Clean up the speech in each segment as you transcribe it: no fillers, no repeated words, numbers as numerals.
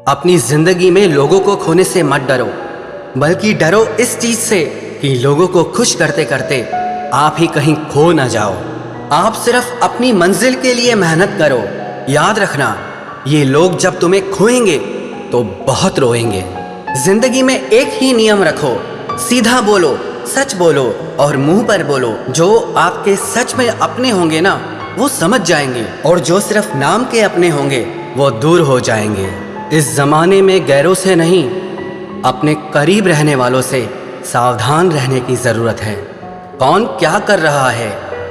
अपनी जिंदगी में लोगों को खोने से मत डरो, बल्कि डरो इस चीज से कि लोगों को खुश करते करते आप ही कहीं खो न जाओ। आप सिर्फ अपनी मंजिल के लिए मेहनत करो। याद रखना, ये लोग जब तुम्हें खोएंगे तो बहुत रोएंगे। जिंदगी में एक ही नियम रखो, सीधा बोलो, सच बोलो और मुंह पर बोलो। जो आपके सच में अपने होंगे ना, वो समझ जाएंगे, और जो सिर्फ नाम के अपने होंगे वो दूर हो जाएंगे। इस जमाने में गैरों से नहीं, अपने करीब रहने वालों से सावधान रहने की जरूरत है। कौन क्या कर रहा है,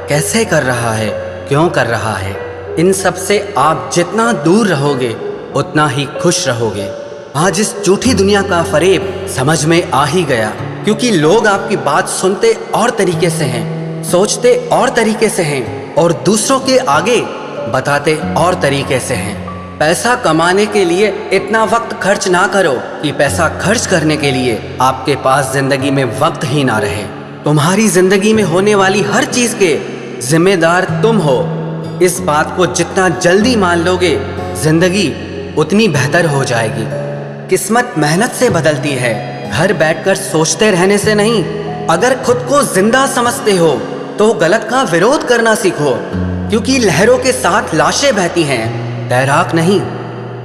कैसे कर रहा है, क्यों कर रहा है, इन सब से आप जितना दूर रहोगे उतना ही खुश रहोगे। आज इस झूठी दुनिया का फरेब समझ में आ ही गया, क्योंकि लोग आपकी बात सुनते और तरीके से हैं, सोचते और तरीके से हैं और दूसरों के आगे बताते और तरीके से हैं। पैसा कमाने के लिए इतना वक्त खर्च ना करो कि पैसा खर्च करने के लिए आपके पास जिंदगी में वक्त ही ना रहे। तुम्हारी जिंदगी में होने वाली हर चीज के जिम्मेदार तुम हो। इस बात को जितना जल्दी मान लोगे, जिंदगी उतनी बेहतर हो जाएगी। किस्मत मेहनत से बदलती है, घर बैठकर सोचते रहने से नहीं। अगर खुद को जिंदा समझते हो तो गलत का विरोध करना सीखो, क्योंकि लहरों के साथ लाशें बहती हैं, तैराक नहीं।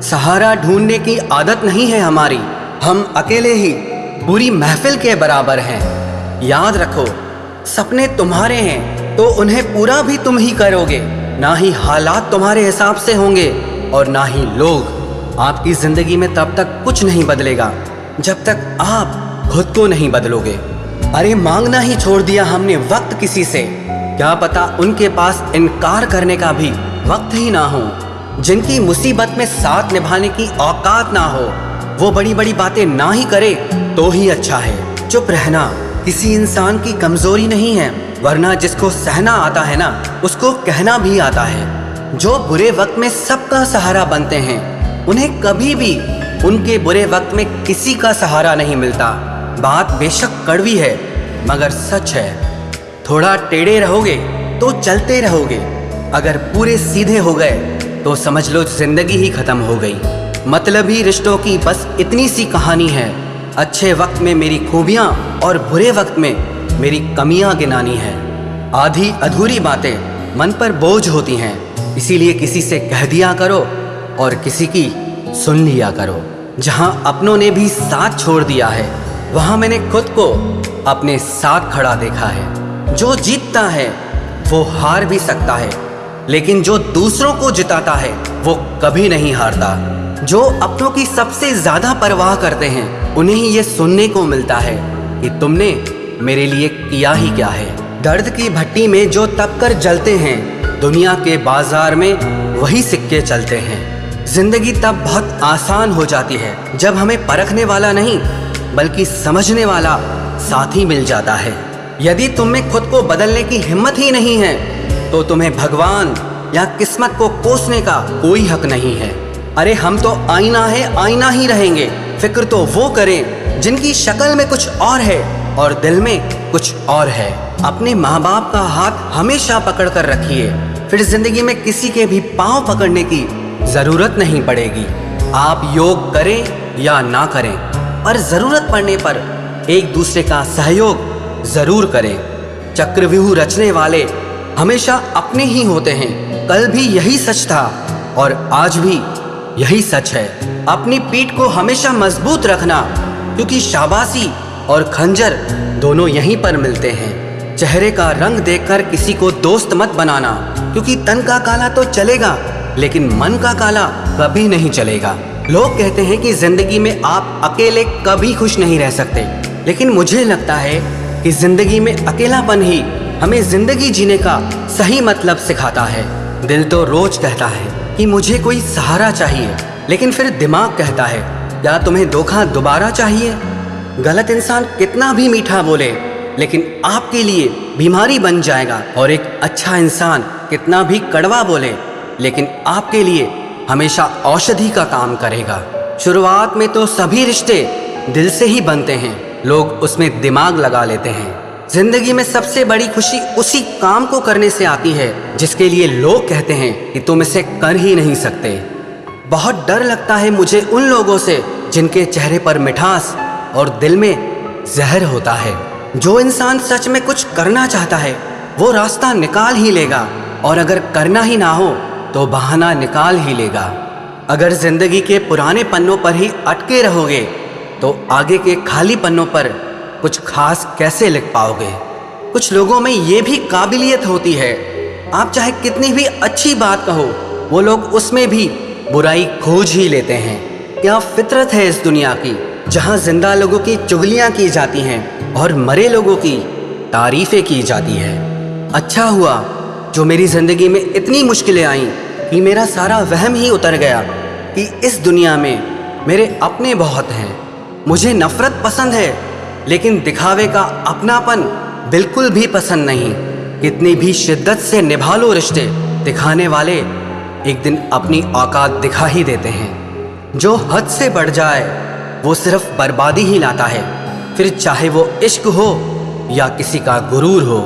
सहारा ढूंढने की आदत नहीं है हमारी, हम अकेले ही पूरी महफिल के बराबर हैं। याद रखो, सपने तुम्हारे हैं तो उन्हें पूरा भी तुम ही करोगे। ना ही हालात तुम्हारे हिसाब से होंगे और ना ही लोग। आपकी जिंदगी में तब तक कुछ नहीं बदलेगा जब तक आप खुद को नहीं बदलोगे। अरे मांगना ही छोड़ दिया हमने वक्त किसी से, क्या पता उनके पास इनकार करने का भी वक्त ही ना हो। जिनकी मुसीबत में साथ निभाने की औकात ना हो, वो बड़ी बड़ी बातें ना ही करे तो ही अच्छा है। चुप रहना किसी इंसान की कमजोरी नहीं है, वरना जिसको सहना आता है ना, उसको कहना भी आता है। जो बुरे वक्त में सबका सहारा बनते हैं, उन्हें कभी भी उनके बुरे वक्त में किसी का सहारा नहीं मिलता। बात बेशक कड़वी है मगर सच है। थोड़ा टेढ़े रहोगे तो चलते रहोगे, अगर पूरे सीधे हो गए तो समझ लो जिंदगी ही खत्म हो गई। मतलबी रिश्तों की बस इतनी सी कहानी है। अच्छे वक्त में मेरी खूबियां और बुरे वक्त में मेरी कमियां गिनानी है। आधी अधूरी बातें मन पर बोझ होती हैं, इसीलिए किसी से कह दिया करो और किसी की सुन लिया करो। जहां अपनों ने भी साथ छोड़ दिया है, वहां मैंने खुद को अपने साथ खड़ा देखा है। जो जीतता है वो हार भी सकता है, लेकिन जो दूसरों को जिताता है वो कभी नहीं हारता। जो अपनों की सबसे ज्यादा परवाह करते हैं, उन्हें ही ये सुनने को मिलता है कि तुमने मेरे लिए किया ही क्या है। दर्द की भट्टी में जो तप कर जलते हैं, दुनिया के बाजार में वही सिक्के चलते हैं। जिंदगी तब बहुत आसान हो जाती है जब हमें परखने वाला नहीं बल्कि समझने वाला साथी मिल जाता है। यदि तुम में खुद को बदलने की हिम्मत ही नहीं है तो तुम्हें भगवान या किस्मत को कोसने का कोई हक नहीं है। अरे हम तो आईना है, आईना ही रहेंगे। फिक्र तो वो करें जिनकी शक्ल में कुछ और है और दिल में कुछ और है। अपने माँ बाप का हाथ हमेशा पकड़ कर रखिए, फिर जिंदगी में किसी के भी पांव पकड़ने की जरूरत नहीं पड़ेगी। आप योग करें या ना करें, पर जरूरत पड़ने पर एक दूसरे का सहयोग जरूर करें। चक्रव्यूह रचने वाले हमेशा अपने ही होते हैं। कल भी यही सच था और आज भी यही सच है। अपनी पीठ को हमेशा मजबूत रखना, क्योंकि शाबाशी और खंजर दोनों यहीं पर मिलते हैं। चेहरे का रंग देखकर किसी को दोस्त मत बनाना, क्योंकि तन का काला तो चलेगा लेकिन मन का काला कभी नहीं चलेगा। लोग कहते हैं कि जिंदगी में आप अकेले कभी खुश नहीं रह सकते, लेकिन मुझे लगता है कि जिंदगी में अकेलापन ही हमें जिंदगी जीने का सही मतलब सिखाता है। दिल तो रोज कहता है कि मुझे कोई सहारा चाहिए, लेकिन फिर दिमाग कहता है क्या तुम्हें धोखा दोबारा चाहिए। गलत इंसान कितना भी मीठा बोले, लेकिन आपके लिए बीमारी बन जाएगा, और एक अच्छा इंसान कितना भी कड़वा बोले, लेकिन आपके लिए हमेशा औषधि का काम करेगा। शुरुआत में तो सभी रिश्ते दिल से ही बनते हैं, लोग उसमें दिमाग लगा लेते हैं। जिंदगी में सबसे बड़ी खुशी उसी काम को करने से आती है जिसके लिए लोग कहते हैं कि तुम इसे कर ही नहीं सकते। बहुत डर लगता है मुझे उन लोगों से जिनके चेहरे पर मिठास और दिल में जहर होता है। जो इंसान सच में कुछ करना चाहता है वो रास्ता निकाल ही लेगा, और अगर करना ही ना हो तो बहाना निकाल ही लेगा। अगर जिंदगी के पुराने पन्नों पर ही अटके रहोगे तो आगे के खाली पन्नों पर कुछ खास कैसे लिख पाओगे। कुछ लोगों में ये भी काबिलियत होती है, आप चाहे कितनी भी अच्छी बात कहो वो लोग उसमें भी बुराई खोज ही लेते हैं। क्या फितरत है इस दुनिया की, जहाँ जिंदा लोगों की चुगलियाँ की जाती हैं और मरे लोगों की तारीफें की जाती है। अच्छा हुआ जो मेरी ज़िंदगी में इतनी मुश्किलें आईं कि मेरा सारा वहम ही उतर गया कि इस दुनिया में मेरे अपने बहुत हैं। मुझे नफ़रत पसंद है लेकिन दिखावे का अपनापन बिल्कुल भी पसंद नहीं। कितनी भी शिद्दत से निभा लो रिश्ते, दिखाने वाले एक दिन अपनी औकात दिखा ही देते हैं। जो हद से बढ़ जाए वो सिर्फ बर्बादी ही लाता है, फिर चाहे वो इश्क हो या किसी का गुरूर हो।